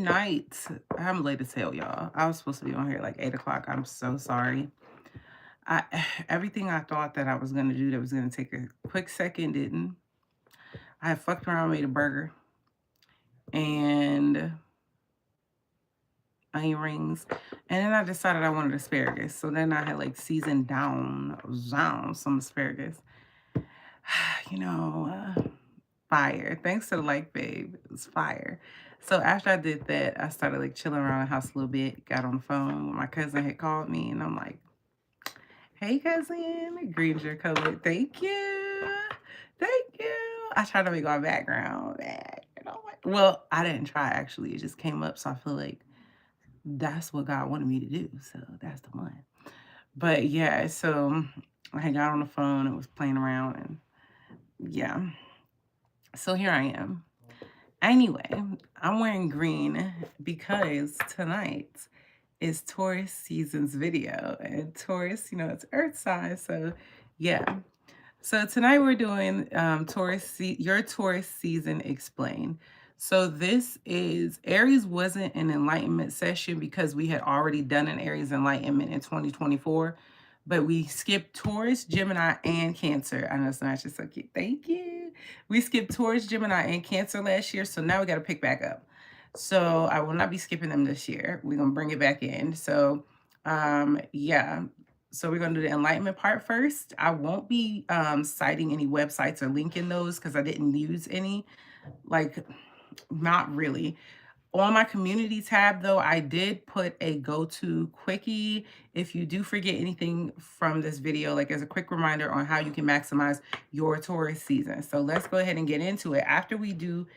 night. I'm late as hell, y'all. I was supposed to be on here like 8 o'clock. I'm so sorry. I Everything I thought that I was gonna do that was gonna take a quick second didn't. I had fucked around, made a burger and onion rings, and then I decided I wanted asparagus. So then I had like seasoned down some asparagus. You know, fire. Thanks to the like, babe. It was fire. So after I did that, I started like chilling around the house a little bit. Got on the phone. My cousin had called me, and I'm like, "Hey, cousin, greetings your color. Thank you, thank you." I tried to make my background, well, I didn't try actually. It just came up, so I feel like that's what God wanted me to do. So that's the one. But yeah, so I had got on the phone and was playing around, and yeah. So here I am. Anyway, I'm wearing green because tonight is Taurus season's video. And Taurus, it's Earth sign. So, yeah. So tonight we're doing your Taurus season explained. So this is Aries wasn't an enlightenment session because we had already done an Aries enlightenment in 2024, but we skipped Taurus, Gemini, and Cancer. I know it's not just so cute. Thank you. We skipped Taurus, Gemini, and Cancer last year, so now we got to pick back up. So I will not be skipping them this year. We're gonna bring it back in. So yeah. So we're going to do the enlightenment part first. I won't be citing any websites or linking those because I didn't use any. Like, not really. On my community tab, though, I did put a go-to quickie. If you do forget anything from this video, like as a quick reminder on how you can maximize your Taurus season. So let's go ahead and get into it. After we do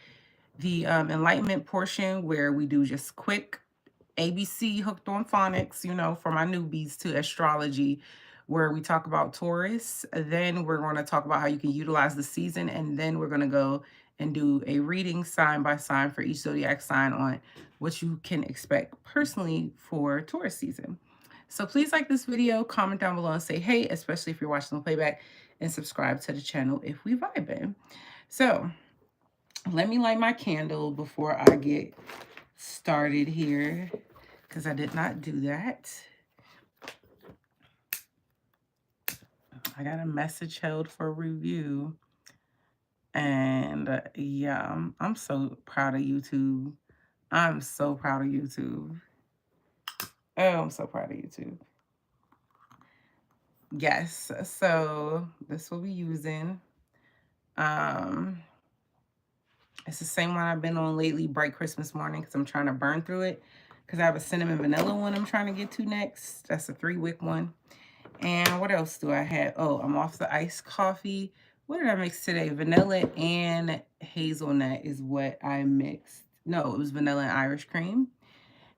the enlightenment portion where we do just quick ABC hooked on phonics, for my newbies, to astrology, where we talk about Taurus. Then we're going to talk about how you can utilize the season. And then we're going to go and do a reading sign by sign for each zodiac sign on what you can expect personally for Taurus season. So please like this video, comment down below and say hey, especially if you're watching the playback, and subscribe to the channel if we vibing. So let me light my candle before I get started here, because I did not do that. I got a message held for review. And yeah, I'm so proud of YouTube. I'm so proud of YouTube. Oh, I'm so proud of YouTube. Yes, so this will be using. It's the same one I've been on lately, Bright Christmas Morning, because I'm trying to burn through it. Because I have a cinnamon vanilla one I'm trying to get to next. That's a 3-wick one. And what else do I have? Oh, I'm off the iced coffee. What did I mix today? Vanilla and hazelnut is what I mixed. No, it was vanilla and Irish cream.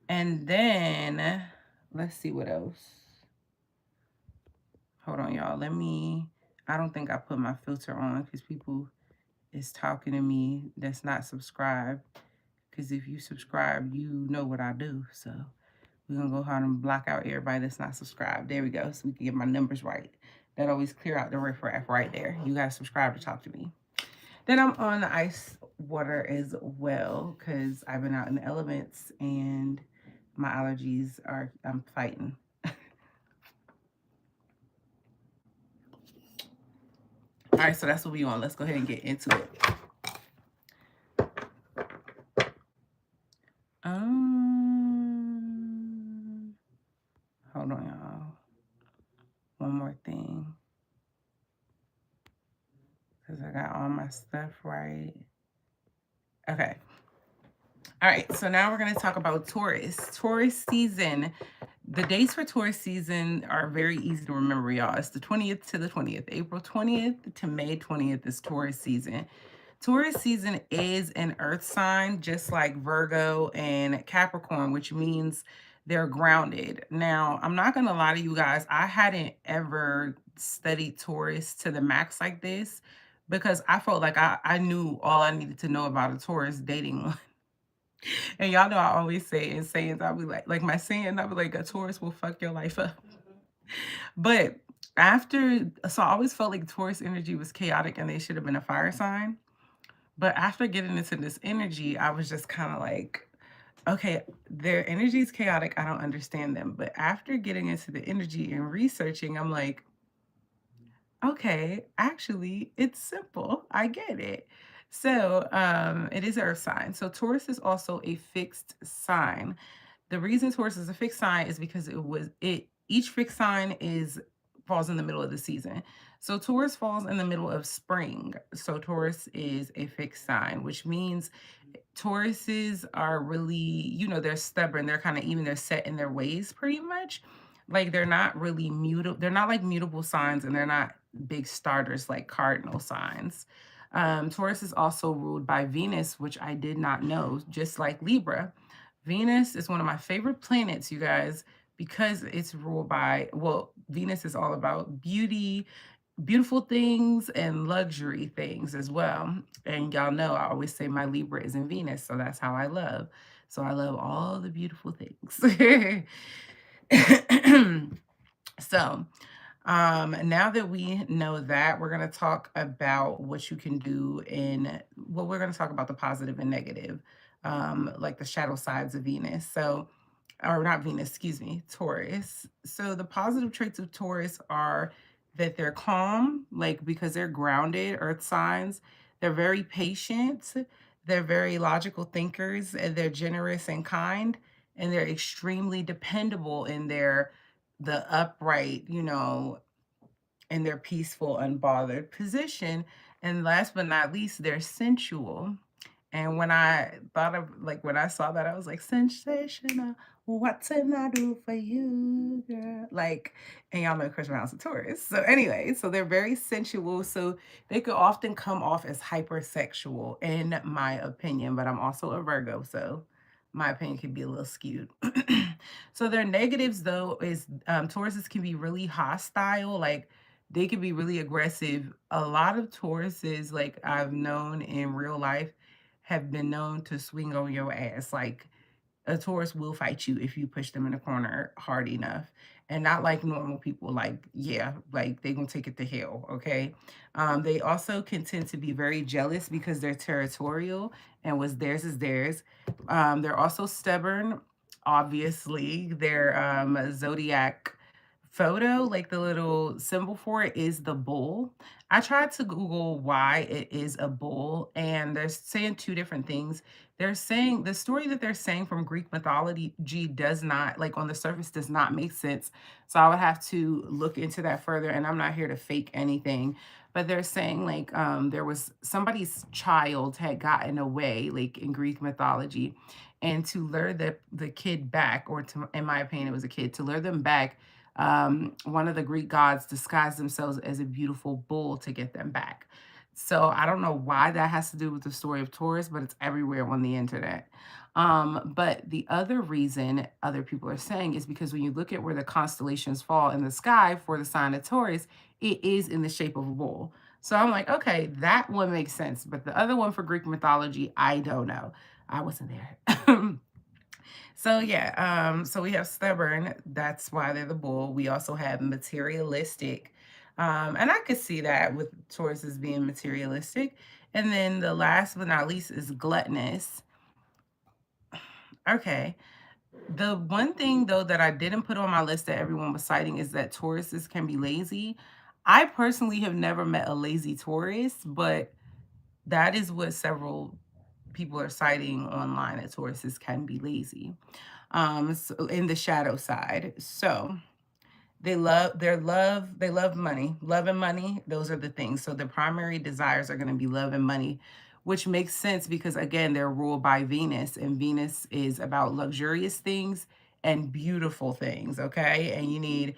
And then, let's see what else. Hold on, y'all. I don't think I put my filter on because people is talking to me that's not subscribed. Because if you subscribe, you know what I do. So we're going to go ahead and block out everybody that's not subscribed. There we go. So we can get my numbers right. That always clear out the riffraff right there. You got to subscribe to talk to me. Then I'm on the ice water as well because I've been out in the elements and my allergies I'm fighting. All right, so that's what we want. Let's go ahead and get into it. Hold on, y'all. One more thing. Because I got all my stuff right. Okay. All right, so now we're going to talk about Taurus. Taurus season. The dates for Taurus season are very easy to remember, y'all. It's the 20th to the 20th. April 20th to May 20th is Taurus season. Taurus season is an earth sign, just like Virgo and Capricorn, which means they're grounded. Now, I'm not going to lie to you guys. I hadn't ever studied Taurus to the max like this because I felt like I knew all I needed to know about a Taurus dating one. And y'all know I always say in sayings, I'll be like my saying, I'll be like, a Taurus will fuck your life up. But so I always felt like Taurus energy was chaotic and they should have been a fire sign. But after getting into this energy, I was just kind of like, Okay, their energy is chaotic. I don't understand them. But after getting into the energy and researching, I'm like, okay, actually, it's simple. I get it. So, it is Earth sign. So Taurus is also a fixed sign. The reason Taurus is a fixed sign is because each fixed sign is falls in the middle of the season. So Taurus falls in the middle of spring. So Taurus is a fixed sign, which means Tauruses are really, they're stubborn. They're kind of even they're set in their ways pretty much. Like they're not really mutable. They're not like mutable signs and they're not big starters like cardinal signs. Taurus is also ruled by Venus, which I did not know, just like Libra. Venus is one of my favorite planets, you guys, because it's ruled by, well, Venus is all about beauty, beautiful things and luxury things as well. And y'all know I always say my Libra is in Venus, so that's how I love. So I love all the beautiful things. So, now that we know that, we're going to talk about what you can do we're going to talk about the positive and negative, like the shadow sides of Venus. So, or not Venus, excuse me, Taurus. So the positive traits of Taurus are that they're calm, like because they're grounded, earth signs. They're very patient. They're very logical thinkers, and they're generous and kind, and they're extremely dependable in the upright, in their peaceful, unbothered position. And last but not least, they're sensual. And when I thought of like when I saw that, I was like, sensational. What can I do for you, girl? Like, and y'all know Chris Brown's a Taurus. So anyway, so they're very sensual. So they could often come off as hypersexual, in my opinion. But I'm also a Virgo, so my opinion can be a little skewed. So their negatives, though, is Tauruses can be really hostile. Like they can be really aggressive. A lot of Tauruses, like I've known in real life, have been known to swing on your ass. Like a Taurus will fight you if you push them in the corner hard enough. And not like normal people, like, yeah, like they gonna take it to hell, okay? They also can tend to be very jealous because they're territorial and what's theirs is theirs. They're also stubborn, obviously. Their zodiac photo, like the little symbol for it, is the bull. I tried to Google why it is a bull, and they're saying two different things. They're saying the story that they're saying from Greek mythology does not, like on the surface, does not make sense. So I would have to look into that further, and I'm not here to fake anything. But they're saying like there was somebody's child had gotten away, like in Greek mythology, and to lure the kid back, or to, in my opinion, it was a kid, to lure them back, one of the Greek gods disguised themselves as a beautiful bull to get them back. So I don't know why that has to do with the story of Taurus, but it's everywhere on the internet. But the other reason other people are saying is because when you look at where the constellations fall in the sky for the sign of Taurus, it is in the shape of a bull. So I'm like, okay, that one makes sense. But the other one for Greek mythology, I don't know. I wasn't there. So yeah, so we have stubborn, that's why they're the bull. We also have materialistic. And I could see that with Tauruses being materialistic. And then the last but not least is gluttonous. Okay. The one thing though that I didn't put on my list that everyone was citing is that Tauruses can be lazy. I personally have never met a lazy Taurus, but that is what several people are citing online, that Tauruses can be lazy. So in the shadow side. So they love money, love and money. Those are the things. So the primary desires are going to be love and money, which makes sense because again, they're ruled by Venus, and Venus is about luxurious things and beautiful things. Okay. And you need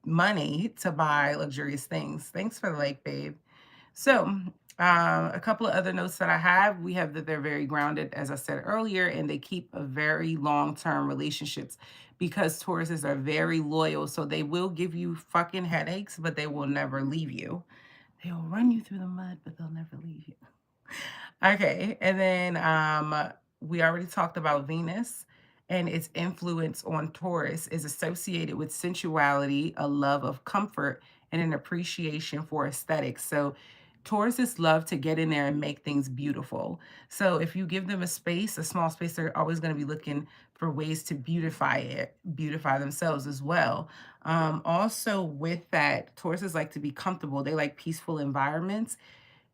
money to buy luxurious things. Thanks for the like, babe. So, a couple of other notes that I have, we have that they're very grounded, as I said earlier, and they keep a very long-term relationships because Tauruses are very loyal. So they will give you fucking headaches, but they will never leave you. They'll run you through the mud, but they'll never leave you. Okay, and then we already talked about Venus, and its influence on Taurus is associated with sensuality, a love of comfort, and an appreciation for aesthetics. So Tauruses love to get in there and make things beautiful. So if you give them a space, a small space, they're always going to be looking for ways to beautify it, beautify themselves as well. Also, with that, Tauruses like to be comfortable. They like peaceful environments.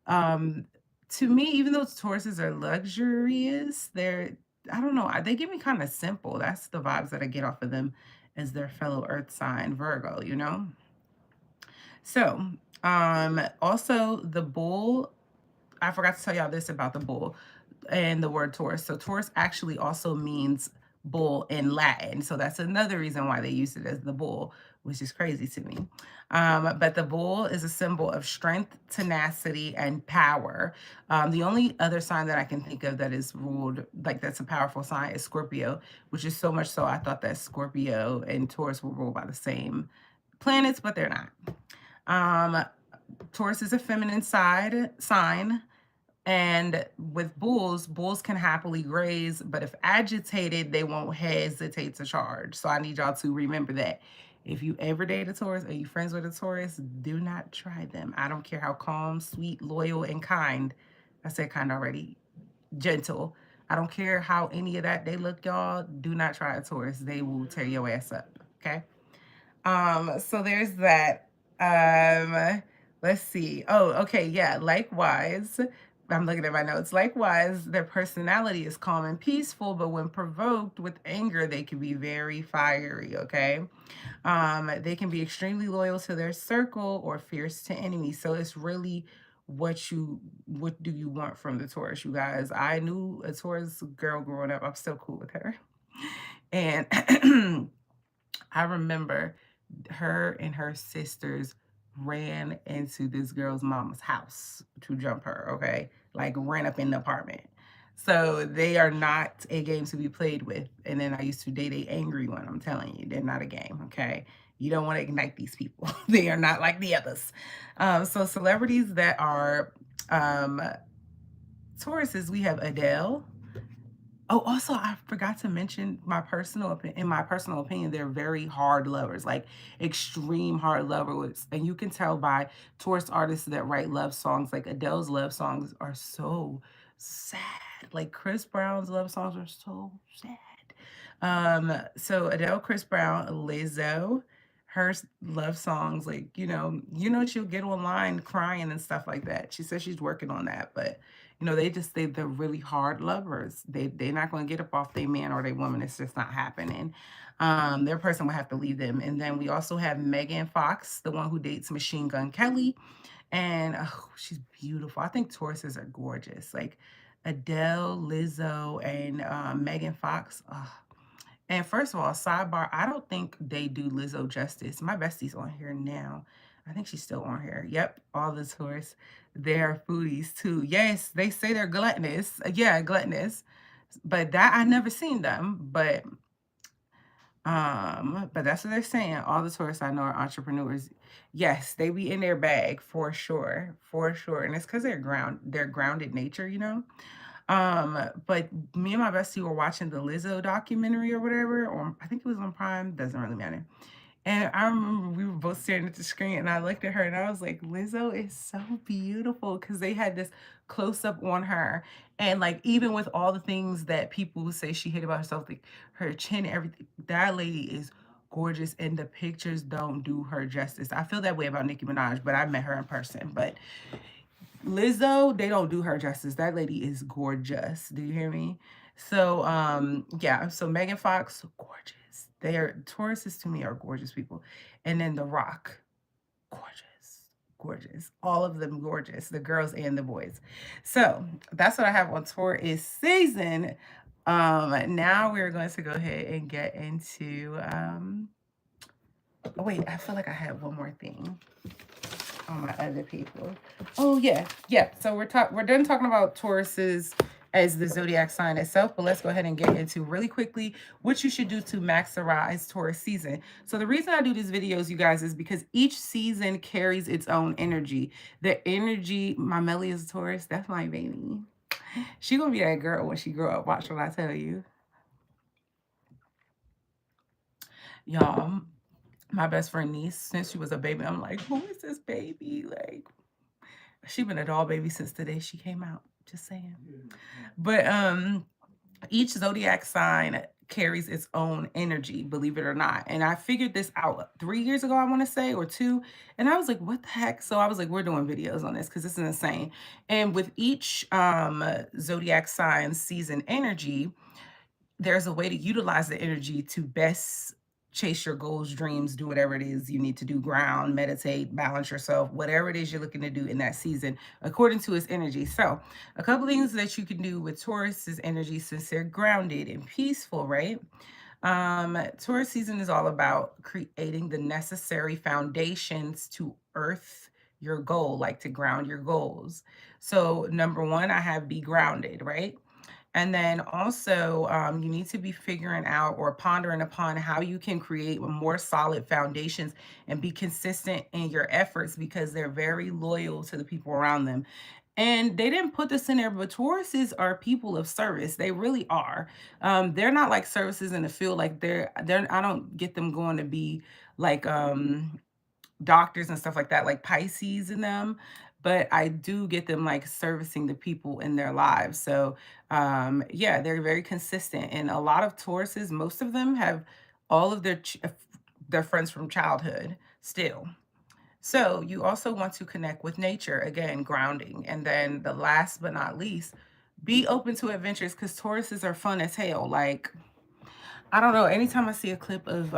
Um, to me, even though Tauruses are luxurious, I don't know, they give me kind of simple. That's the vibes that I get off of them as their fellow earth sign, Virgo, you know? So, also the bull, I forgot to tell y'all this about the bull and the word Taurus. So Taurus actually also means bull in Latin. So that's another reason why they use it as the bull, which is crazy to me. But the bull is a symbol of strength, tenacity, and power. The only other sign that I can think of that is ruled, like that's a powerful sign, is Scorpio, which is so much so I thought that Scorpio and Taurus were ruled by the same planets, but they're not. Taurus is a feminine sign. And with bulls can happily graze, but if agitated, they won't hesitate to charge. So I need y'all to remember that. If you ever date a Taurus or you friends with a Taurus, do not try them. I don't care how calm, sweet, loyal, and kind. I said kind already. Gentle. I don't care how any of that they look, y'all. Do not try a Taurus. They will tear your ass up. Okay. So there's that. Let's see. Oh, okay, yeah. Likewise, I'm looking at my notes. Likewise, their personality is calm and peaceful, but when provoked with anger, they can be very fiery, okay? They can be extremely loyal to their circle or fierce to enemies. So it's really what do you want from the Taurus, you guys? I knew a Taurus girl growing up. I'm still cool with her. And I remember her and her sisters ran into this girl's mama's house to jump her, okay? Like ran up in the apartment. So they are not a game to be played with. And then I used to date a angry one. I'm telling you, they're not a game, okay? You don't want to ignite these people. They are not like the others. So celebrities that are Tauruses, we have Adele. Oh, also, I forgot to mention in my personal opinion, they're very hard lovers, like extreme hard lovers. And you can tell by Taurus artists that write love songs, like Adele's love songs are so sad. Like Chris Brown's love songs are so sad. So Adele, Chris Brown, Lizzo, her love songs, like, she'll get online crying and stuff like that. She says she's working on that, but they're really hard lovers. They're not going to get up off their man or their woman. It's just not happening. Their person will have to leave them. And then we also have Megan Fox, the one who dates Machine Gun Kelly. And she's beautiful. I think Tauruses are gorgeous. Like Adele, Lizzo, and Megan Fox. And first of all, sidebar, I don't think they do Lizzo justice. My bestie's on here now. I think she's still on here. Yep, all the tourists. They're foodies too. Yes, they say they're gluttonous. Yeah, gluttonous. But that I never seen them. But that's what they're saying. All the tourists I know are entrepreneurs. Yes, they be in their bag for sure. For sure. And it's because they're grounded nature, But me and my bestie were watching the Lizzo documentary or whatever, or I think it was on Prime, doesn't really matter. And I remember we were both staring at the screen and I looked at her and I was like, Lizzo is so beautiful because they had this close up on her. And like, even with all the things that people say she hid about herself, like her chin, everything, that lady is gorgeous and the pictures don't do her justice. I feel that way about Nicki Minaj, but I met her in person. But Lizzo, they don't do her justice. That lady is gorgeous. Do you hear me? So, yeah. So Megan Fox, gorgeous. Tauruses to me are gorgeous people. And then The Rock, gorgeous, gorgeous. All of them gorgeous, the girls and the boys. So that's what I have on Taurus season. Now we're going to go ahead and get into, oh wait, I feel like I had one more thing on my other people. Oh yeah, yeah. So we're done talking about Tauruses as the zodiac sign itself, but let's go ahead and get into really quickly what you should do to maximize Taurus season. So the reason I do these videos, you guys, is because each season carries its own energy. The energy, my Melly is a Taurus. That's my baby. She gonna be that girl when she grow up. Watch what I tell you, y'all. My best friend niece, since she was a baby, I'm like, who is this baby? Like, She been a doll baby since the day she came out. Just saying. But each zodiac sign carries its own energy, believe it or not. And I figured this out 3 years ago, I want to say, or two. And I was like, what the heck? So I was like, we're doing videos on this because this is insane. And with each zodiac sign season energy, there's a way to utilize the energy to best chase your goals, dreams, do whatever it is you need to do, ground, meditate, balance yourself, whatever it is you're looking to do in that season, according to its energy. So a couple things that you can do with Taurus's energy, since they're grounded and peaceful, right? Taurus season is all about creating the necessary foundations to earth your goal, like to ground your goals. So number one, I have be grounded, right? And then also, you need to be figuring out or pondering upon how you can create more solid foundations and be consistent in your efforts, because they're very loyal to the people around them. And they didn't put this in there, but Tauruses are people of service. They really are. They're not like services in the field. Like they're. I don't get them going to be like doctors and stuff like that, like Pisces in them. But I do get them like servicing the people in their lives. So yeah, they're very consistent. And a lot of Tauruses, most of them have all of their friends from childhood still. So you also want to connect with nature, again, grounding. And then the last but not least, be open to adventures, because Tauruses are fun as hell. Like, I don't know, anytime I see a clip of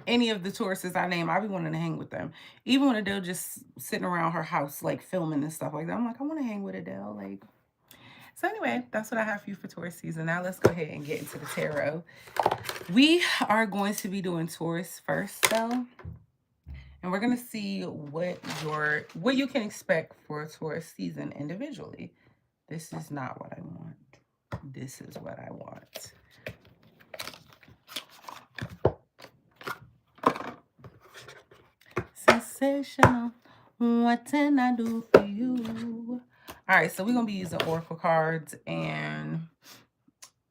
any of the Tauruses I name, I be wanting to hang with them. Even when Adele just sitting around her house, like filming and stuff like that. I'm like, I want to hang with Adele. Like, so anyway, that's what I have for you for Taurus season. Now let's go ahead and get into the tarot. We are going to be doing Taurus first, though. And we're going to see what you can expect for Taurus season individually. This is not what I want. This is what I want. Sensational. What can I do for you? All right, so we're going to be using oracle cards, and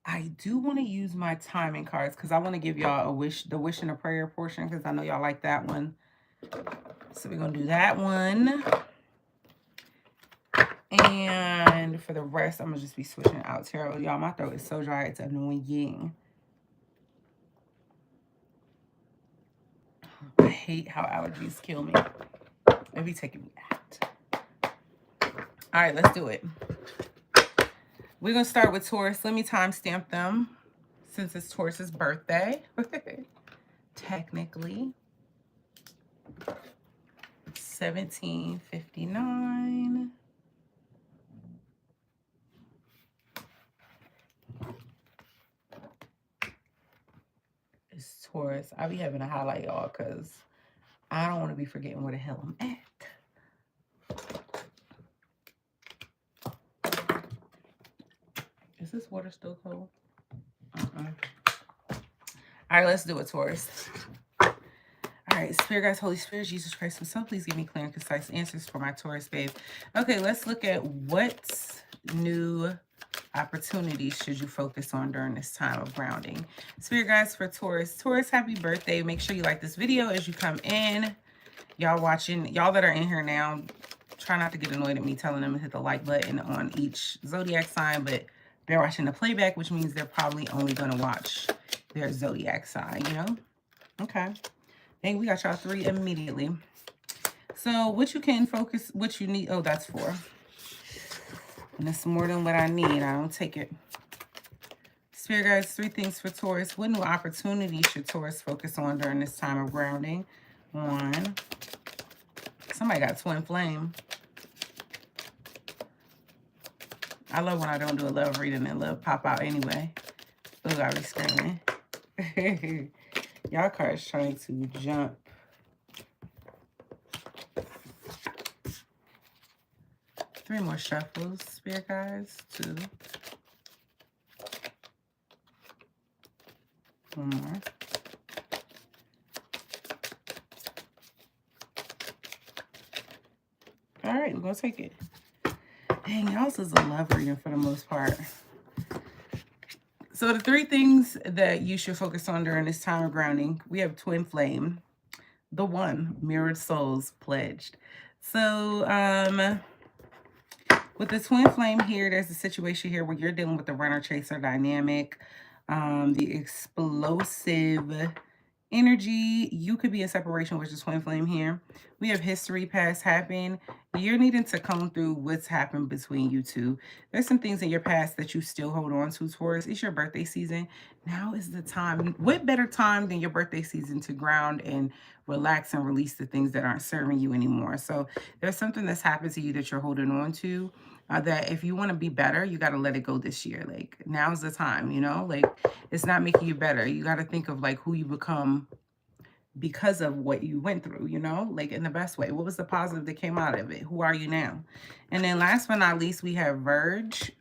I do want to use my timing cards because I want to give y'all the wish and a prayer portion, because I know y'all like that one. So we're going to do that one. And for the rest, I'm going to just be switching out tarot. Y'all, my throat is so dry, it's annoying. I hate how allergies kill me. It be taking me out. All right, let's do it. We're going to start with Taurus. Let me timestamp them since it's Taurus's birthday. Technically. 1759. It's Taurus. I be having to highlight y'all because I don't want to be forgetting where the hell I'm at. Is this water still cold? All right, let's do it, Taurus. All right, Spirit Guides, Holy Spirit, Jesus Christ himself, please give me clear and concise answers for my Taurus babe. Okay, let's look at what new opportunities should you focus on during this time of grounding. Spirit Guides for Taurus. Taurus, happy birthday. Make sure you like this video as you come in. Y'all watching, y'all that are in here now, try not to get annoyed at me telling them to hit the like button on each zodiac sign, but they're watching the playback, which means they're probably only going to watch their zodiac sign, you know? Okay. Dang, we got y'all 3 immediately. So what you can focus, what you need, oh, that's 4. And it's more than what I need. I don't take it. Spirit Guides, 3 things for Taurus. What new opportunities should Taurus focus on during this time of grounding? 1. Somebody got twin flame. I love when I don't do a love reading and love pop out anyway. Ooh, I be screaming. Y'all cards trying to jump. Three more shuffles, Spirit Guides. 2. 1 more. All right, we're going to take it. Dang, y'all's is a love reading for the most part. So the 3 things that you should focus on during this time of grounding, we have twin flame. The 1, mirrored souls pledged. So, with the twin flame here, there's a situation here where you're dealing with the runner-chaser dynamic, the explosive energy. You could be in separation with the twin flame here. We have history past happen. You're needing to come through what's happened between you two. There's some things in your past that you still hold on to, Taurus. It's your birthday season. Now is the time. What better time than your birthday season to ground and relax and release the things that aren't serving you anymore? So there's something that's happened to you that you're holding on to. That if you want to be better, you got to let it go this year. Like, now's the time, you know? Like, it's not making you better. You got to think of, like, who you become because of what you went through, you know? Like, in the best way. What was the positive that came out of it? Who are you now? And then last but not least, we have Verge,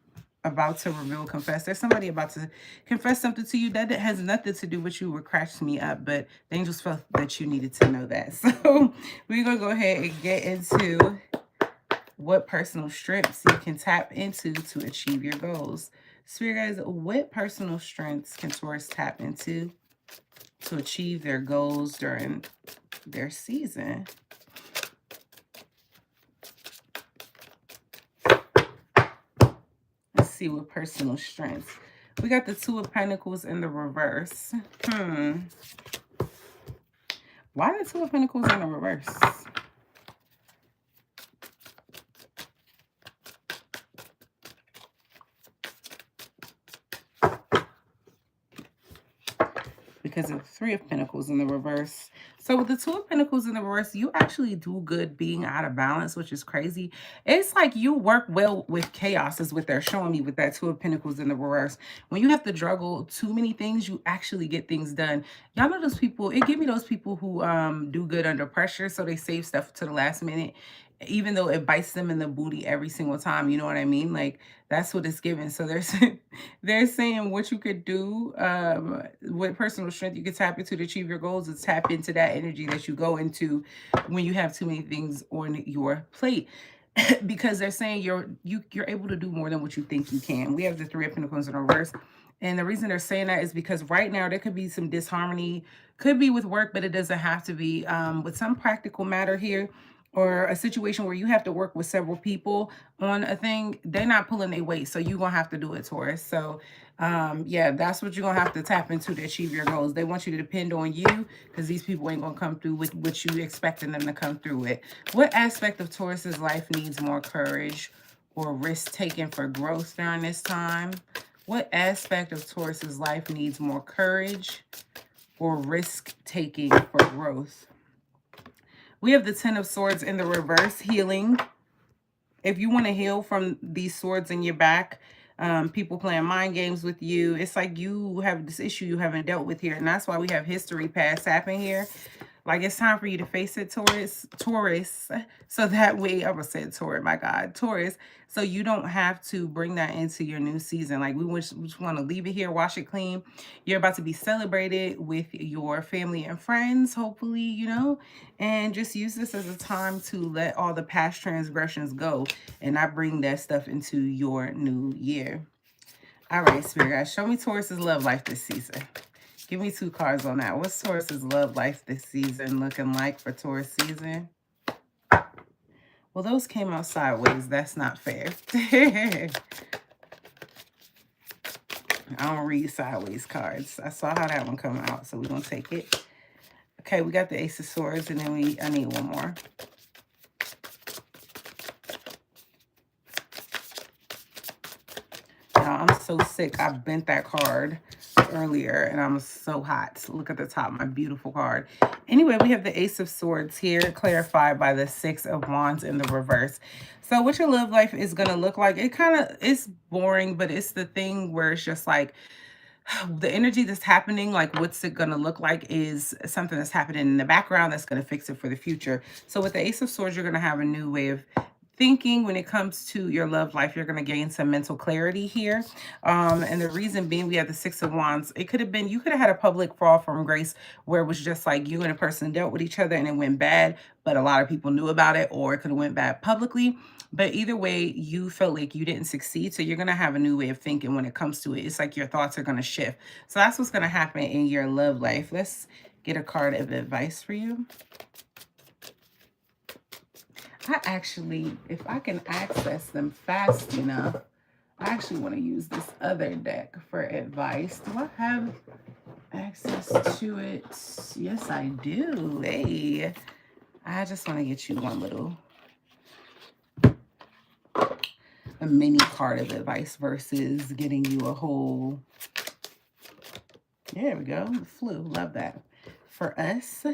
about to reveal, confess. There's somebody about to confess something to you that has nothing to do with you or crashed me up, but the angels felt that you needed to know that. So we're going to go ahead and get into what personal strengths you can tap into to achieve your goals. Spirit guys, what personal strengths can Taurus tap into to achieve their goals during their season? Let's see what personal strengths. We got the Two of Pentacles in the reverse. Why the Two of Pentacles in the reverse? Because of Three of Pentacles in the reverse. So with the Two of Pentacles in the reverse, you actually do good being out of balance, which is crazy. It's like you work well with chaos is what they're showing me with that Two of Pentacles in the reverse. When you have to juggle too many things, you actually get things done. Y'all know those people, it give me those people who do good under pressure, so they save stuff to the last minute, even though it bites them in the booty every single time, you know what I mean? Like, that's what it's giving. So they're saying what you could do, what personal strength you could tap into to achieve your goals is tap into that energy that you go into when you have too many things on your plate. Because they're saying you're able to do more than what you think you can. We have the Three of Pentacles in reverse. And the reason they're saying that is because right now there could be some disharmony, could be with work, but it doesn't have to be, with some practical matter here, or a situation where you have to work with several people on a thing. They're not pulling their weight, so you're gonna have to do it, Taurus. So yeah, that's what you're gonna have to tap into to achieve your goals. They want you to depend on you, because these people ain't gonna come through with what you expecting them to come through with. What aspect of Taurus's life needs more courage or risk taking for growth during this time? What aspect of Taurus's life needs more courage or risk taking for growth? We have the Ten of Swords in the reverse, healing. If you want to heal from these swords in your back, people playing mind games with you, it's like you have this issue you haven't dealt with here. And that's why we have history past happen here. Like, it's time for you to face it, Taurus. So that way, I was saying Taurus, my God, Taurus. So you don't have to bring that into your new season. Like, we just want to leave it here, wash it clean. You're about to be celebrated with your family and friends, hopefully, you know, and just use this as a time to let all the past transgressions go and not bring that stuff into your new year. All right, Spirit guys, show me Taurus's love life this season. Give me 2 cards on that. What's Taurus's love life this season looking like for Taurus season? Well, those came out sideways. That's not fair. I don't read sideways cards. I saw how that one come out, so we're going to take it. Okay, we got the Ace of Swords, and then I need one more. Now, I'm so sick. I bent that card earlier and I'm so hot. Look at the top, my beautiful card. Anyway, we have the Ace of Swords here, clarified by the Six of Wands in the reverse. So what your love life is going to look like, it's boring, but it's the thing where it's just like the energy that's happening, like what's it going to look like is something that's happening in the background that's going to fix it for the future. So with the Ace of Swords, you're going to have a new way of thinking when it comes to your love life. You're going to gain some mental clarity here. And the reason being, we have the Six of Wands. It could have been, you could have had a public fall from grace where it was just like you and a person dealt with each other and it went bad, but a lot of people knew about it, or it could have went bad publicly. But either way, you felt like you didn't succeed. So you're going to have a new way of thinking when it comes to it. It's like your thoughts are going to shift. So that's what's going to happen in your love life. Let's get a card of advice for you. I actually, if I can access them fast enough, I actually want to use this other deck for advice. Do I have access to it? Yes, I do. Hey, I just want to get you one little, a mini card of advice versus getting you a whole. There we go. The flu. Love that. For us.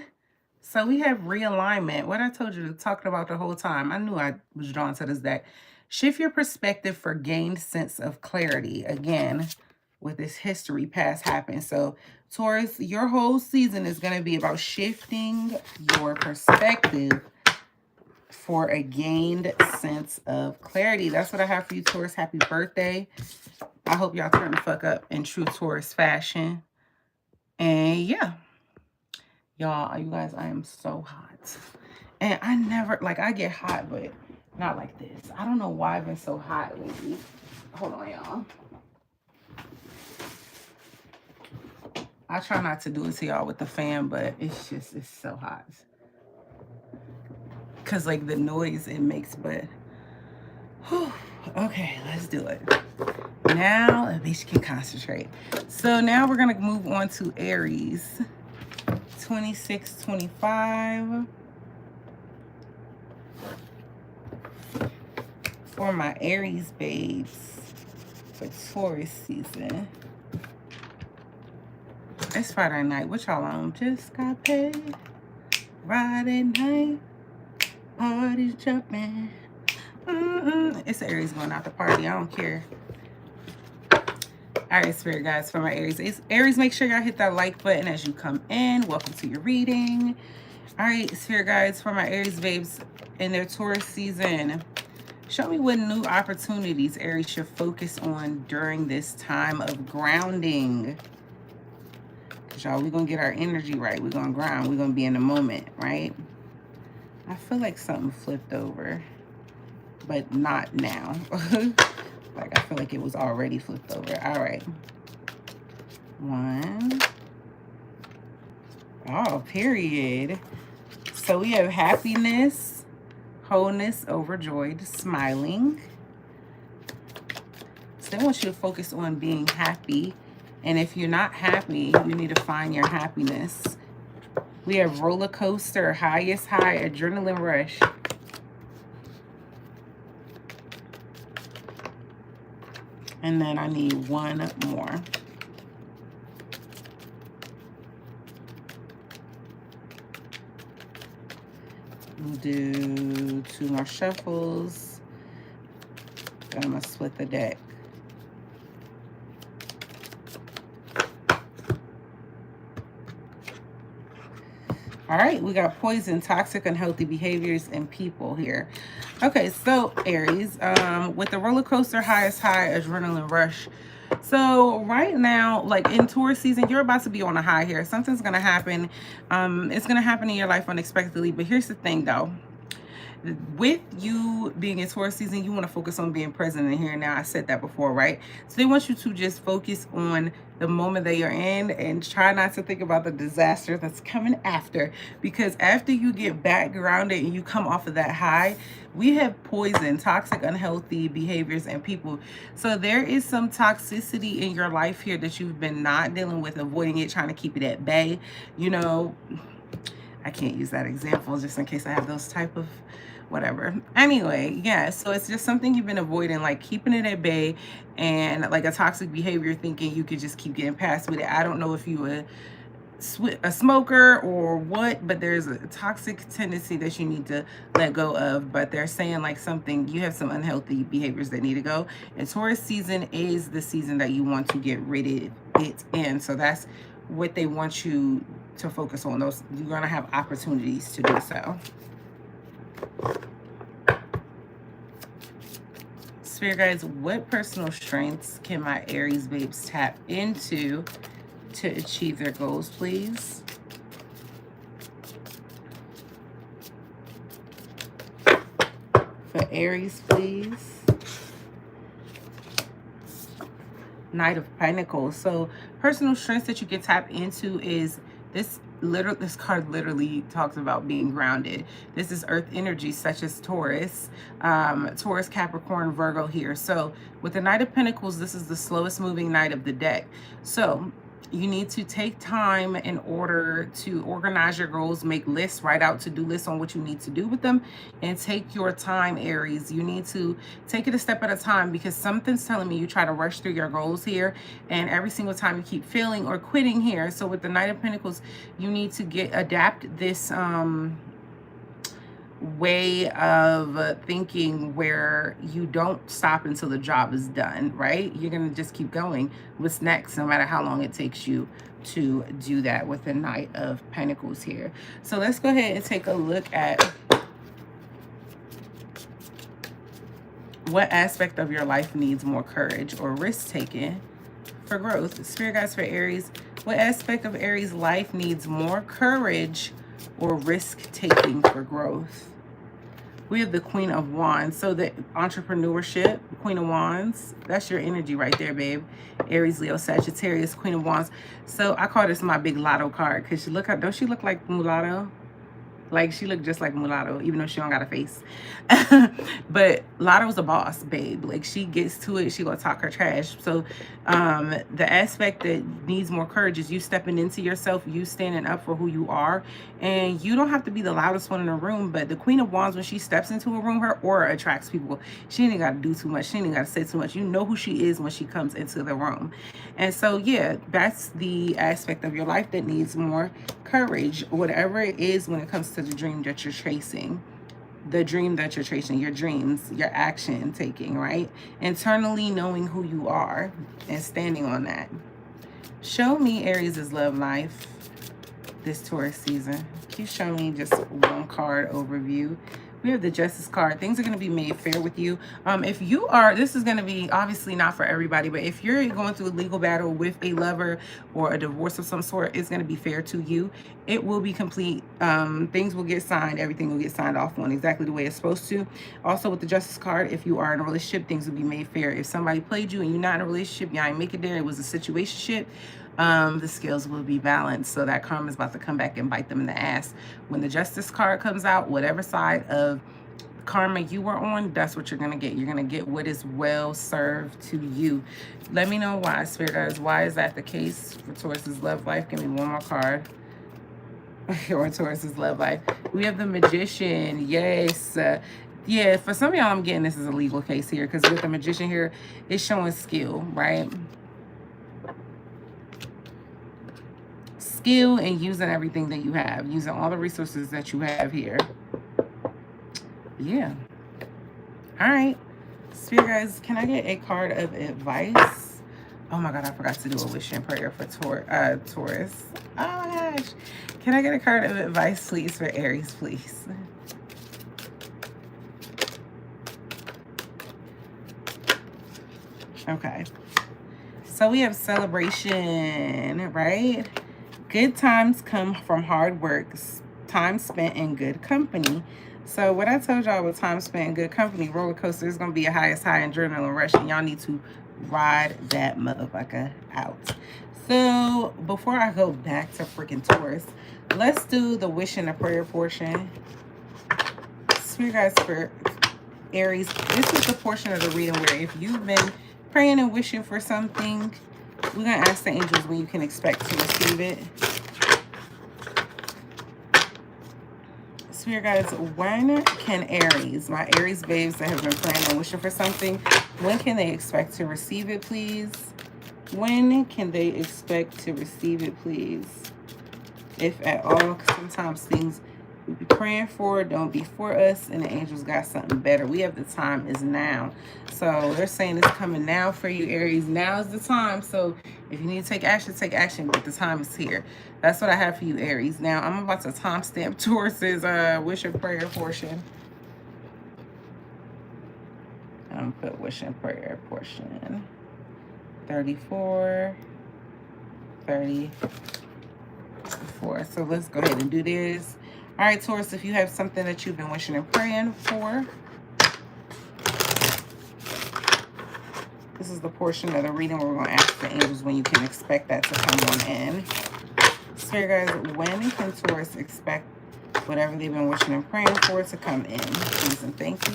So we have realignment. What I told you to talk about the whole time. I knew I was drawn to this deck. Shift your perspective for gained sense of clarity. Again, with this history past happened. So Taurus, your whole season is going to be about shifting your perspective for a gained sense of clarity. That's what I have for you, Taurus. Happy birthday. I hope y'all turn the fuck up in true Taurus fashion. And yeah. Y'all, you guys, I am so hot. And I never, like, I get hot, but not like this. I don't know why I've been so hot lately. Hold on, y'all. I try not to do it to y'all with the fan, but it's so hot. Because, like, the noise it makes, but... Whew, okay, let's do it. Now, at least you can concentrate. So now we're going to move on to Aries. 26, 25. For my Aries babes for Taurus season. It's Friday night. What y'all on? Just got paid. Friday night. Party's jumping. It's Aries going out to party. I don't care. All right, spirit guys, for my Aries. Aries, make sure y'all hit that like button as you come in. Welcome to your reading. All right, spirit guides, for my Aries babes in their Taurus season. Show me what new opportunities Aries should focus on during this time of grounding. Because y'all, we're going to get our energy right. We're going to ground. We're going to be in the moment, right? I feel like something flipped over, but not now. Like, I feel like it was already flipped over. All right. 1. Oh, period. So we have happiness, wholeness, overjoyed, smiling. So they want you to focus on being happy. And if you're not happy, you need to find your happiness. We have roller coaster, highest high, adrenaline rush. And then I need one more. We'll do 2 more shuffles. Then I'm going to split the deck. All right, we got poison, toxic, unhealthy behaviors, and people here. Okay, so Aries, with the roller coaster, highest high, adrenaline rush. So right now, like in Taurus season, you're about to be on a high here. Something's going to happen. It's going to happen in your life unexpectedly. But here's the thing, though. With you being in Taurus season, you want to focus on being present in here and now. I said that before, right? So they want you to just focus on the moment that you're in and try not to think about the disaster that's coming after. Because after you get back grounded and you come off of that high, we have poison, toxic, unhealthy behaviors and people. So there is some toxicity in your life here that you've been not dealing with, avoiding it, trying to keep it at bay. You know, I can't use that example just in case I have those type of whatever. Anyway, yeah, so it's just something you've been avoiding, like keeping it at bay, and like a toxic behavior, thinking you could just keep getting past with it. I don't know if you were a smoker or what, but there's a toxic tendency that you need to let go of. But they're saying like something, you have some unhealthy behaviors that need to go, and Taurus season is the season that you want to get rid of it in. So that's what they want you to focus on. Those, you're gonna have opportunities to do so. Spirit guides, what personal strengths can my Aries babes tap into to achieve their goals, please? For Aries, please. Knight of Pentacles. So personal strengths that you can tap into is this this card literally talks about being grounded. This is earth energy such as Taurus, Taurus, Capricorn, Virgo here. So with the Knight of Pentacles, this is the slowest moving knight of the deck. So you need to take time in order to organize your goals, make lists, write out to-do lists on what you need to do with them, and take your time, Aries. You need to take it a step at a time, because something's telling me you try to rush through your goals here, and every single time you keep failing or quitting here. So with the Knight of Pentacles, you need to adapt this way of thinking where you don't stop until the job is done, right? You're going to just keep going. What's next, no matter how long it takes you to do that with the Knight of Pentacles here. So let's go ahead and take a look at what aspect of your life needs more courage or risk-taking for growth. Spirit guides for Aries, what aspect of Aries' life needs more courage or risk-taking for growth? We have the Queen of Wands. So the entrepreneurship, Queen of Wands, that's your energy right there, babe. Aries, Leo, Sagittarius, Queen of Wands. So I call this my big lotto card, because she don't she look like mulatto? Like, she looked just like mulatto, even though she don't got a face. But Lotto's a boss, babe. Like, she gets to it, she gonna talk her trash. So the aspect that needs more courage is you stepping into yourself, you standing up for who you are. And you don't have to be the loudest one in the room, but the Queen of Wands, when she steps into a room, her aura attracts people. She ain't got to do too much, she ain't got to say too much. You know who she is when she comes into the room. And so yeah, that's the aspect of your life that needs more courage, whatever it is, when it comes to the dream that you're chasing. The dream that you're chasing, your dreams, your action taking, right? Internally knowing who you are and standing on that. Show me Aries' love life this Taurus season. Can you show me just one card overview? We have the Justice card. Things are going to be made fair with you. If you are, this is going to be obviously not for everybody, but if you're going through a legal battle with a lover or a divorce of some sort, it's going to be fair to you. It will be complete. Things will get signed. Everything will get signed off on exactly the way it's supposed to. Also with the Justice card, if you are in a relationship, things will be made fair. If somebody played you and you're not in a relationship, y'all ain't make it there, it was a situationship, the scales will be balanced. So that karma is about to come back and bite them in the ass. When the Justice card comes out, whatever side of karma you were on, that's what you're going to get. You're going to get what is well served to you. Let me know why, Spirit guides. Why is that the case for Taurus's love life? Give me one more card. Or Taurus's love life. We have the Magician. Yes. Yeah, for some of y'all, I'm getting this is a legal case here, because with the Magician here, it's showing skill, right? Skill and using everything that you have, using all the resources that you have here. Yeah. All right. Spirit guys, can I get a card of advice? Oh my God, I forgot to do a wish and prayer for Taurus. Oh my gosh. Can I get a card of advice, please, for Aries, please? Okay. So we have celebration, right? Good times come from hard work, time spent in good company. So what I told y'all with time spent in good company, roller coaster is going to be a highest high and adrenaline rush, and y'all need to ride that motherfucker out. So before I go back to freaking Taurus, let's do the wish and the prayer portion. Spirit guides for Aries, this is the portion of the reading where if you've been praying and wishing for something, we're going to ask the angels when you can expect to receive it. Spirit guides, when can Aries, my Aries babes that have been praying and wishing for something, when can they expect to receive it, please? When can they expect to receive it, please? If at all, because sometimes things we be praying for don't be for us, and the angels got something better. We have the time is now. So they're saying it's coming now for you, Aries. Now is the time. So if you need to take action, but the time is here. That's what I have for you, Aries. Now I'm about to timestamp Taurus's wish and prayer portion. I'm gonna put wish and prayer portion 34, 34. So let's go ahead and do this. All right, Taurus, if you have something that you've been wishing and praying for, this is the portion of the reading where we're going to ask the angels when you can expect that to come on in. Spirit guys, when can Taurus expect whatever they've been wishing and praying for to come in? Please and thank you.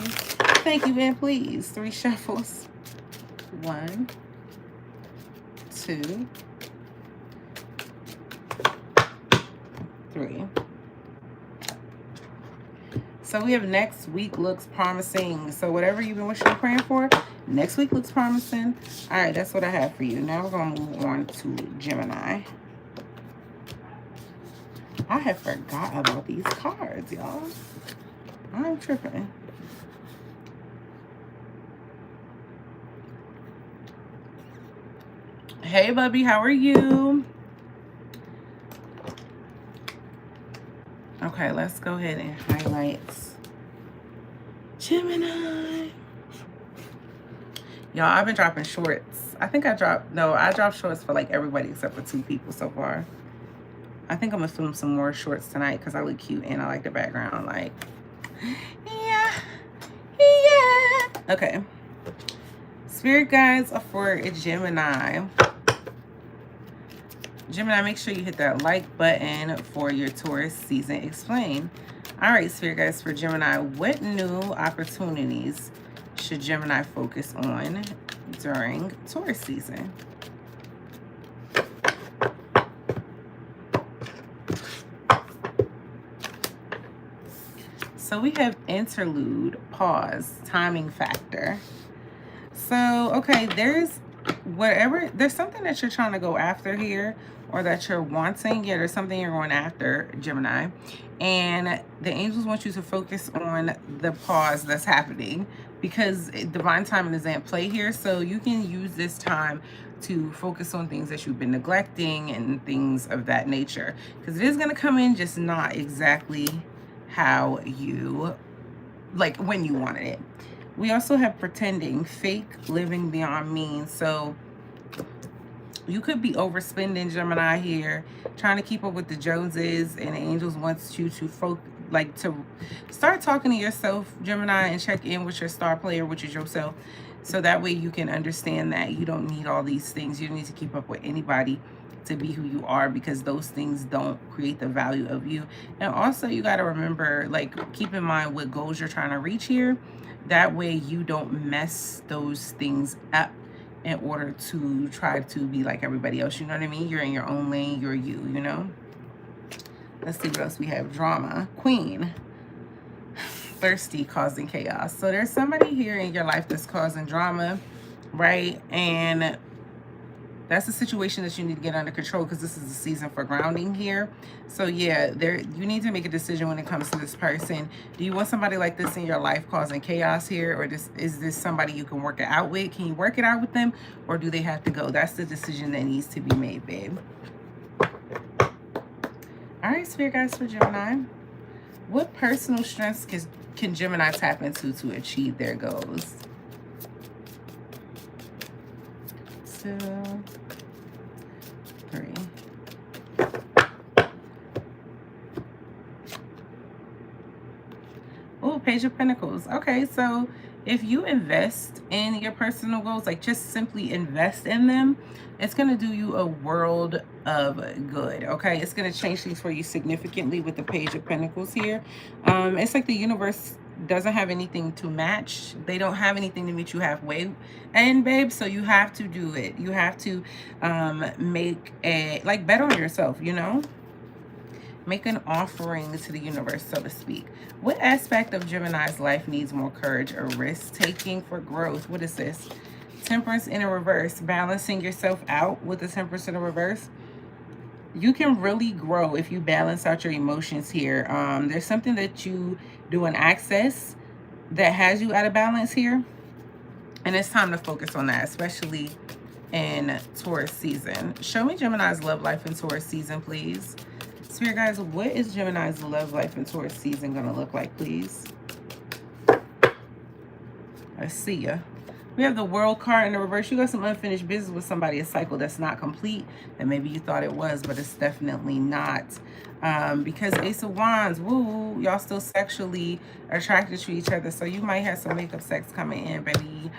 Thank you and please. 3 shuffles. 1, 2, 3. So we have next week looks promising. So whatever you've been wishing and praying for, next week looks promising. All right, that's what I have for you. Now we're going to move on to Gemini. I have forgot about these cards, y'all. I'm tripping. Hey, Bubby, how are you? Okay, let's go ahead and highlight Gemini. Y'all, I've been dropping shorts. I think I dropped shorts for like everybody except for 2 people so far. I think I'm gonna film some more shorts tonight because I look cute and I like the background. Like, yeah. Okay. Spirit guides are for a Gemini. Gemini, make sure you hit that like button for your Taurus season explain. All right, Spirit guides for Gemini, what new opportunities should Gemini focus on during Taurus season? So we have interlude, pause, timing factor. So, okay, there's something that you're trying to go after here, or that you're wanting. Yeah, there's something you're going after, Gemini. And the angels want you to focus on the pause that's happening, because divine timing is at play here. So you can use this time to focus on things that you've been neglecting and things of that nature, because it is going to come in just not exactly how you, like when you wanted it. We also have pretending, fake, living beyond means. So you could be overspending, Gemini, here, trying to keep up with the Joneses, and the angels wants you to to start talking to yourself, Gemini, and check in with your star player, which is yourself. So that way you can understand that you don't need all these things. You don't need to keep up with anybody to be who you are, because those things don't create the value of you. And also you got to remember, like, keep in mind what goals you're trying to reach here. That way you don't mess those things up in order to try to be like everybody else. You know what I mean? You're in your own lane. You're you know? Let's see what else we have. Drama. Queen. Thirsty, causing chaos. So there's somebody here in your life that's causing drama, right? And that's a situation that you need to get under control, because this is a season for grounding here. So yeah, you need to make a decision when it comes to this person. Do you want somebody like this in your life causing chaos here, or is this somebody you can work it out with? Can you work it out with them, or do they have to go? That's the decision that needs to be made, babe. All right, Spirit guys, for Gemini, what personal strengths can Gemini tap into to achieve their goals? 2, 3. Oh, Page of Pentacles. Okay, so if you invest in your personal goals, like just simply invest in them, it's going to do you a world of good. Okay, it's going to change things for you significantly with the Page of Pentacles here. It's like the universe doesn't have anything to match. They don't have anything to meet you halfway, and babe, so you have to do it. You have to make a, like, bet on yourself, you know, make an offering to the universe, so to speak. What aspect of Gemini's life needs more courage or risk taking for growth? What is this? Temperance in a reverse. Balancing yourself out with the Temperance in a reverse. You can really grow if you balance out your emotions here. There's something that you do in access that has you out of balance here, and it's time to focus on that, especially in Taurus season. Show me Gemini's love life in Taurus season, please. Spirit guys, what is Gemini's love life in Taurus season gonna look like, please? I see ya. We have the World card in the reverse. You got some unfinished business with somebody, a cycle that's not complete, that maybe you thought it was, but it's definitely not. Because Ace of Wands, woo, y'all still sexually attracted to each other. So you might have some makeup sex coming in, baby.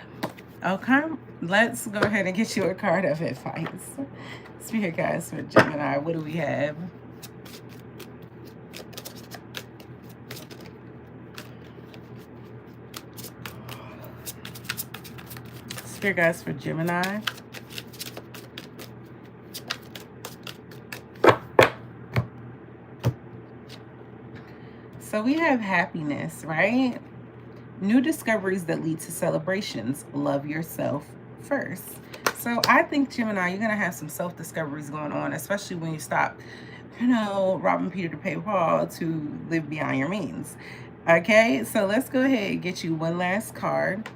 Okay, let's go ahead and get you a card of advice. Spirit guides for Gemini, what do we have? Spirit guides for Gemini. So we have happiness, right? New discoveries that lead to celebrations. Love yourself first. So I think, Gemini, you're going to have some self-discoveries going on, especially when you stop, you know, robbing Peter to pay Paul to live beyond your means. Okay, so let's go ahead and get you one last card.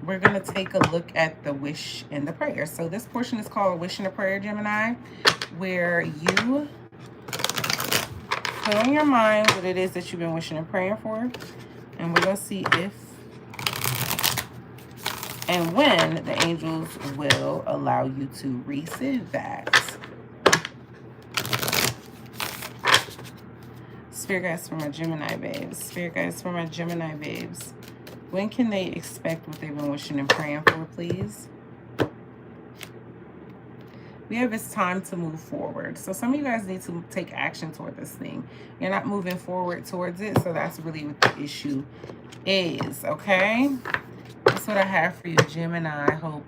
We're going to take a look at the wish and the prayer. So this portion is called a wish and a prayer, Gemini, where you put on your mind what it is that you've been wishing and praying for. And we're going to see if and when the angels will allow you to receive that. Spirit guides for my Gemini babes. Spirit guides for my Gemini babes. When can they expect what they've been wishing and praying for, please? We have it's time to move forward. So some of you guys need to take action toward this thing. You're not moving forward towards it, so that's really what the issue is, okay? That's what I have for you, Gemini. I hope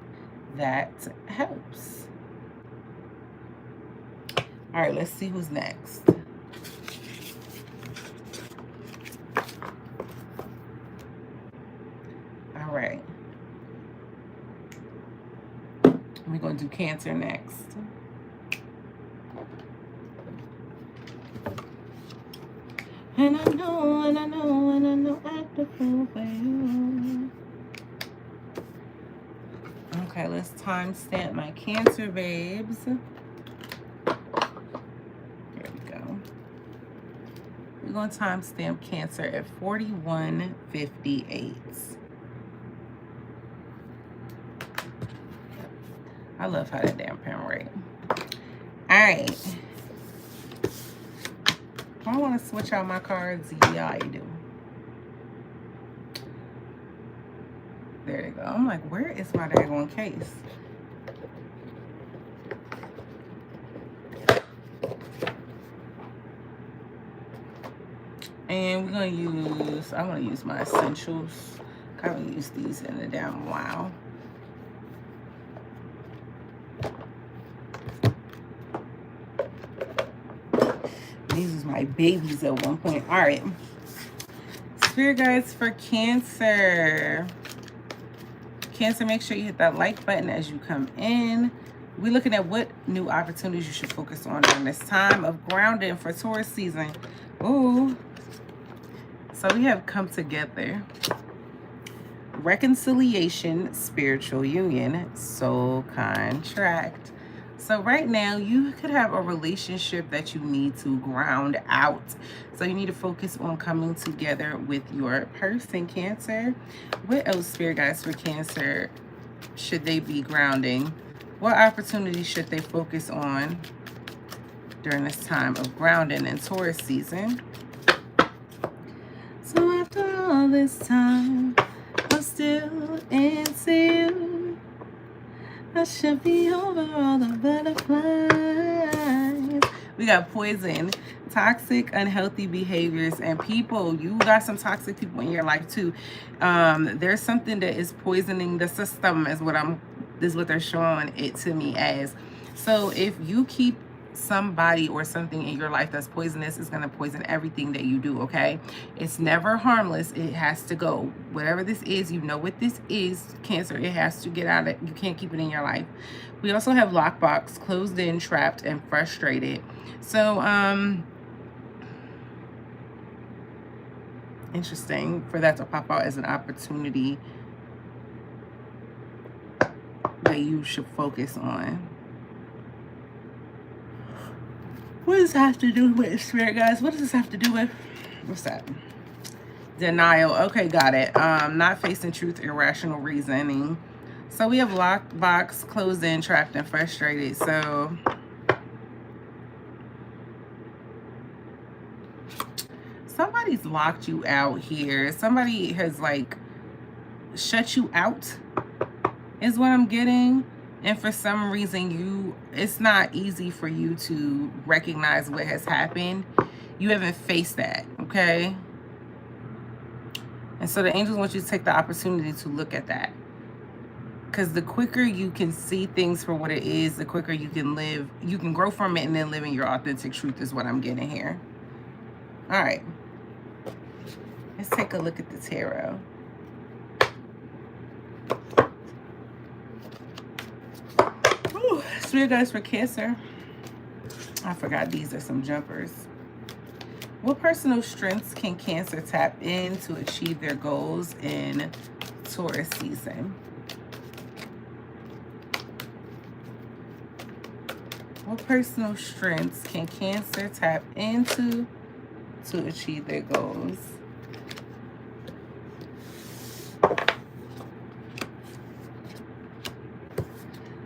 that helps. All right, let's see who's next. All right. We're going to do Cancer next. And I know, and I know, and I know I have to feel for you. Okay, let's timestamp my Cancer babes. There we go. We're going to timestamp Cancer at 41:58. I love how that damn pen right. All right. I want to switch out my cards. Yeah, I do. There you go. I'm like, where is my daggone case? And we're going to use, I'm going to use my essentials. I haven't used these in a damn while. These was my babies at one point. All right. Spirit guides for Cancer. Cancer, make sure you hit that like button as you come in. We're looking at what new opportunities you should focus on during this time of grounding for Taurus season. Ooh. So we have come together. Reconciliation, spiritual union, soul contract. So right now, you could have a relationship that you need to ground out. So you need to focus on coming together with your person, Cancer. What else, Spirit guides for Cancer, should they be grounding? What opportunities should they focus on during this time of grounding in Taurus season? So after all this time, I'm still into you. I should be over all the butterflies. We got poison, toxic, unhealthy behaviors, and people. You got some toxic people in your life too. There's something that is poisoning the system, is what they're showing it to me as. So if you keep somebody or something in your life that's poisonous, is going to poison everything that you do, okay? It's never harmless. It has to go. Whatever this is, you know what this is, Cancer. It has to get out of it. You can't keep it in your life. We also have lockbox, closed in, trapped, and frustrated. So, interesting for that to pop out as an opportunity that you should focus on. What does this have to do with, Spirit guys? What does this have to do with? What's that? Denial. Okay, got it. Not facing truth, irrational reasoning. So we have locked box, closed in, trapped, and frustrated. So somebody's locked you out here. Somebody has like shut you out is what I'm getting. And for some reason, it's not easy for you to recognize what has happened. You haven't faced that, okay? And so the angels want you to take the opportunity to look at that. Because the quicker you can see things for what it is, the quicker you can grow from it and then live in your authentic truth is what I'm getting here. All right. Let's take a look at the tarot. Ooh, Spirit guides for Cancer. I forgot these are some jumpers. What personal strengths can Cancer tap in to achieve their goals in Taurus season? What personal strengths can Cancer tap into to achieve their goals?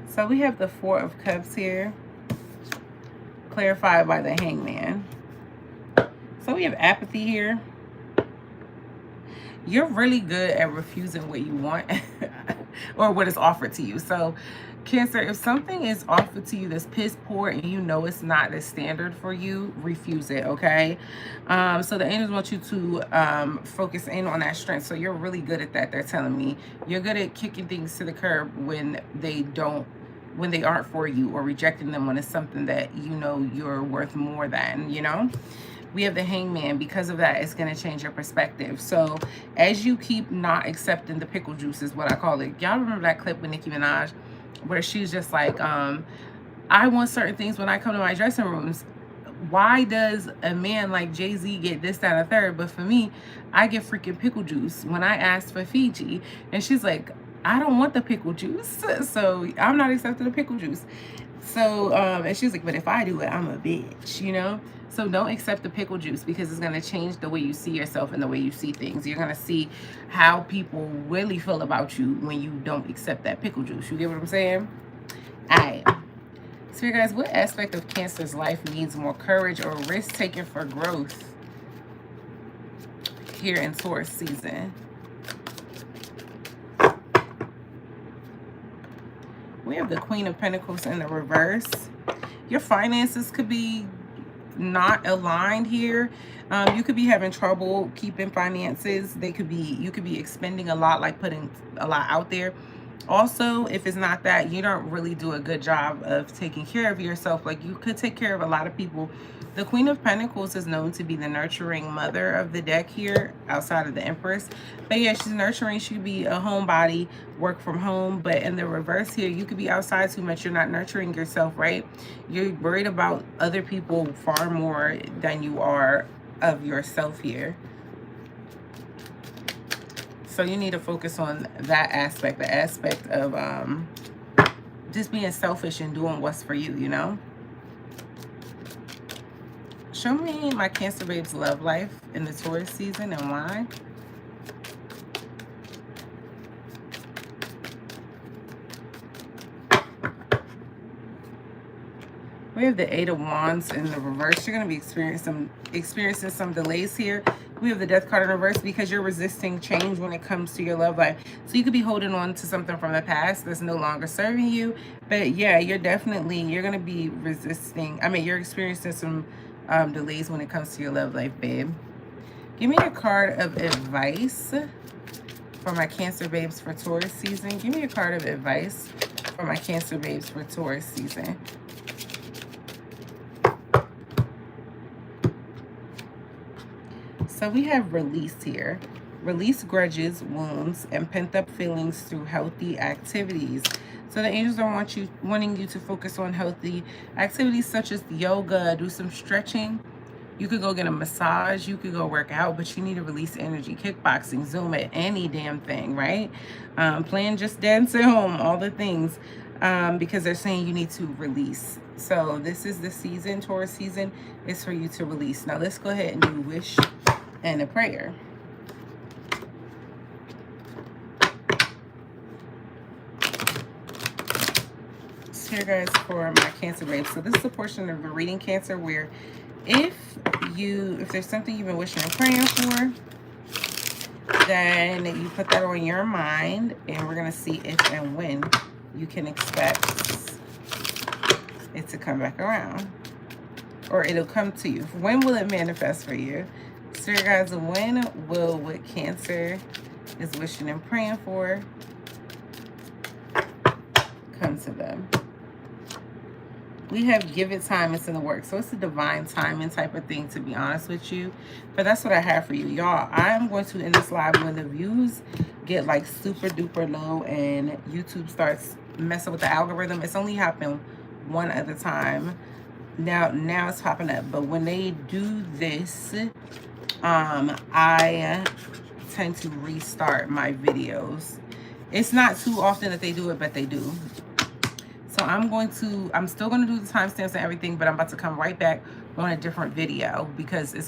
So we have the Four of Cups here, clarified by the Hangman. So we have apathy here. You're really good at refusing what you want or what is offered to you. So Cancer, if something is offered to you that's piss poor and you know it's not the standard for you, refuse it, okay? So the angels want you to focus in on that strength. So you're really good at that, they're telling me. You're good at kicking things to the curb when they aren't for you, or rejecting them when it's something that you know you're worth more than, you know? We have the Hangman. Because of that, it's going to change your perspective. So as you keep not accepting the pickle juice is what I call it. Y'all remember that clip with Nicki Minaj where she's just like, I want certain things when I come to my dressing rooms. Why does a man like Jay-Z get this, that, and a third? But for me, I get freaking pickle juice when I ask for Fiji. And she's like, I don't want the pickle juice. So I'm not accepting the pickle juice. So, and she's like, but if I do it, I'm a bitch, you know? So don't accept the pickle juice, because it's going to change the way you see yourself and the way you see things. You're going to see how people really feel about you when you don't accept that pickle juice. You get what I'm saying? All right. So, you guys, what aspect of Cancer's life needs more courage or risk taking for growth here in Taurus season? We have the Queen of Pentacles in the reverse. Your finances could be not aligned here. You could be having trouble keeping finances. You could be expending a lot, like putting a lot out there. Also, if it's not that, you don't really do a good job of taking care of yourself. Like, you could take care of a lot of people. The Queen of Pentacles is known to be the nurturing mother of the deck here, outside of the Empress. But yeah, she's nurturing. She could be a homebody, work from home. But in the reverse here, you could be outside too much. You're not nurturing yourself, right? You're worried about other people far more than you are of yourself here. So you need to focus on that aspect, the aspect of just being selfish and doing what's for you, you know? Show me my Cancer babe's love life in the Taurus season and why. We have the Eight of Wands in the reverse. You're going to be experiencing some delays here. We have the Death card in reverse because you're resisting change when it comes to your love life. So you could be holding on to something from the past that's no longer serving you. But yeah, you're going to be resisting. I mean, you're experiencing some delays when it comes to your love life, babe. Give me a card of advice for my Cancer babes for Taurus season. Give me a card of advice for my Cancer babes for Taurus season. So we have release here. Release grudges, wounds, and pent-up feelings through healthy activities. So the angels are wanting you to focus on healthy activities such as yoga, do some stretching. You could go get a massage. You could go work out, but you need to release energy. Kickboxing, Zumba, any damn thing, right? Playing Just Dance at home, all the things, because they're saying you need to release. So this is the season, Taurus season, is for you to release. Now let's go ahead and do wish and a prayer. So here, guys, for my Cancer babes. So this is a portion of the reading, Cancer, where if there's something you've been wishing and praying for, Then you put that on your mind, and we're going to see if and when you can expect it to come back around. Or it'll come to you. When will it manifest for you? Spirit guides, when will what Cancer is wishing and praying for come to them? We have give it time, it's in the works. So it's a divine timing type of thing, to be honest with you. But that's what I have for you. Y'all, I am going to end this live when the views get like super duper low and YouTube starts messing with the algorithm. It's only happened one other time. Now it's popping up. But when they do this, I tend to restart my videos. It's not too often that they do it, but they do. So I'm still gonna do the timestamps and everything, but I'm about to come right back on a different video because this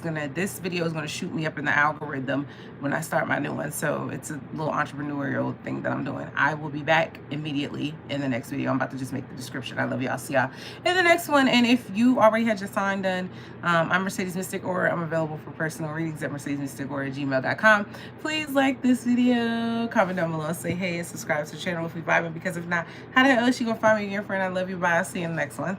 video is gonna shoot me up in the algorithm when I start my new one. So it's a little entrepreneurial thing that I'm doing. I will be back immediately in the next video. I'm about to just make the description. I love y'all. See y'all in the next one. And if you already had your sign done, I'm Mercedes Mystic, or I'm available for personal readings at mercedesmystic@gmail.com. Please like this video, comment down below, say hey, and subscribe to the channel if we vibing, because if not, how the hell is she gonna find me? Your friend. I love you. Bye. I'll see you in the next one.